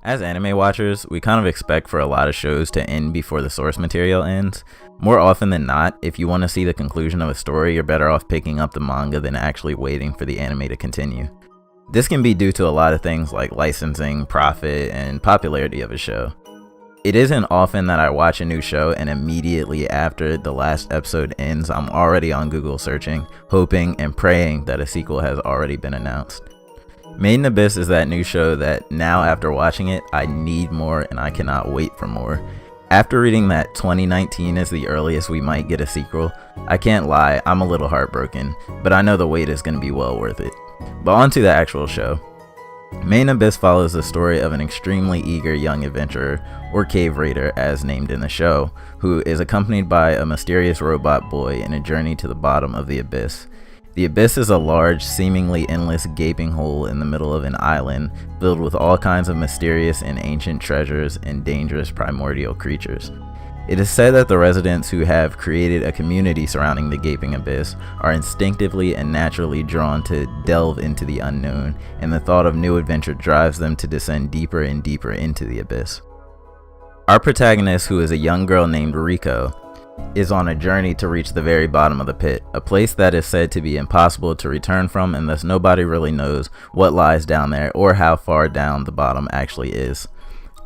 As anime watchers, we kind of expect for a lot of shows to end before the source material ends. More often than not, if you want to see the conclusion of a story, you're better off picking up the manga than actually waiting for the anime to continue. This can be due to a lot of things like licensing, profit, and popularity of a show. It isn't often that I watch a new show and immediately after the last episode ends, I'm already on Google searching, hoping and praying that a sequel has already been announced. Made in Abyss is that new show that now after watching it, I need more and I cannot wait for more. After reading that 2019 is the earliest we might get a sequel, I can't lie, I'm a little heartbroken, but I know the wait is going to be well worth it. But on to the actual show. Made in Abyss follows the story of an extremely eager young adventurer, or cave raider as named in the show, who is accompanied by a mysterious robot boy in a journey to the bottom of the abyss. The abyss is a large, seemingly endless gaping hole in the middle of an island filled with all kinds of mysterious and ancient treasures and dangerous primordial creatures. It is said that the residents who have created a community surrounding the gaping abyss are instinctively and naturally drawn to delve into the unknown, and the thought of new adventure drives them to descend deeper and deeper into the abyss. Our protagonist, who is a young girl named Riko, is on a journey to reach the very bottom of the pit, a place that is said to be impossible to return from, and thus nobody really knows what lies down there or how far down the bottom actually is.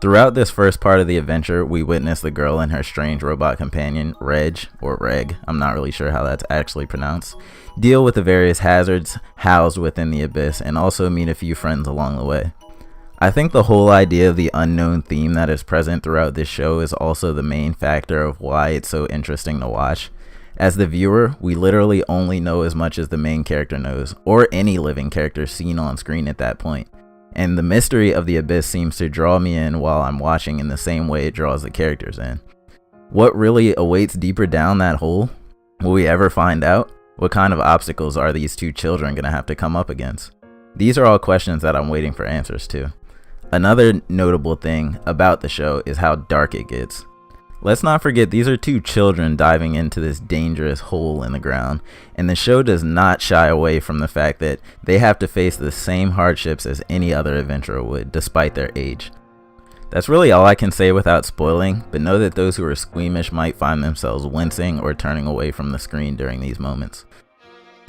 Throughout this first part of the adventure, we witness the girl and her strange robot companion, Reg, or Reg, I'm not really sure how that's actually pronounced, deal with the various hazards housed within the abyss and also meet a few friends along the way. I think the whole idea of the unknown theme that is present throughout this show is also the main factor of why it's so interesting to watch. As the viewer, we literally only know as much as the main character knows, or any living character seen on screen at that point. And the mystery of the abyss seems to draw me in while I'm watching in the same way it draws the characters in. What really awaits deeper down that hole? Will we ever find out? What kind of obstacles are these two children going to have to come up against? These are all questions that I'm waiting for answers to. Another notable thing about the show is how dark it gets. Let's not forget these are two children diving into this dangerous hole in the ground, and the show does not shy away from the fact that they have to face the same hardships as any other adventurer would, despite their age. That's really all I can say without spoiling, but know that those who are squeamish might find themselves wincing or turning away from the screen during these moments.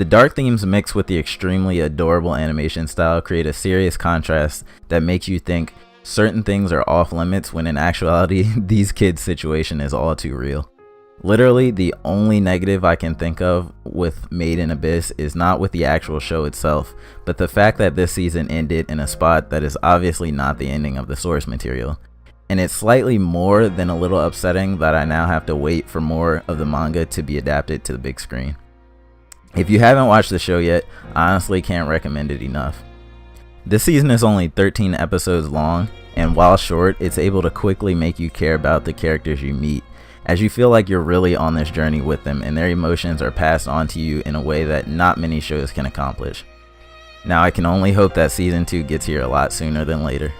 The dark themes mixed with the extremely adorable animation style create a serious contrast that makes you think certain things are off limits when in actuality these kids' situation is all too real. Literally the only negative I can think of with Made in Abyss is not with the actual show itself, but the fact that this season ended in a spot that is obviously not the ending of the source material. And it's slightly more than a little upsetting that I now have to wait for more of the manga to be adapted to the big screen. If you haven't watched the show yet, I honestly can't recommend it enough. This season is only 13 episodes long, and while short, it's able to quickly make you care about the characters you meet, as you feel like you're really on this journey with them and their emotions are passed on to you in a way that not many shows can accomplish. Now I can only hope that season 2 gets here a lot sooner than later.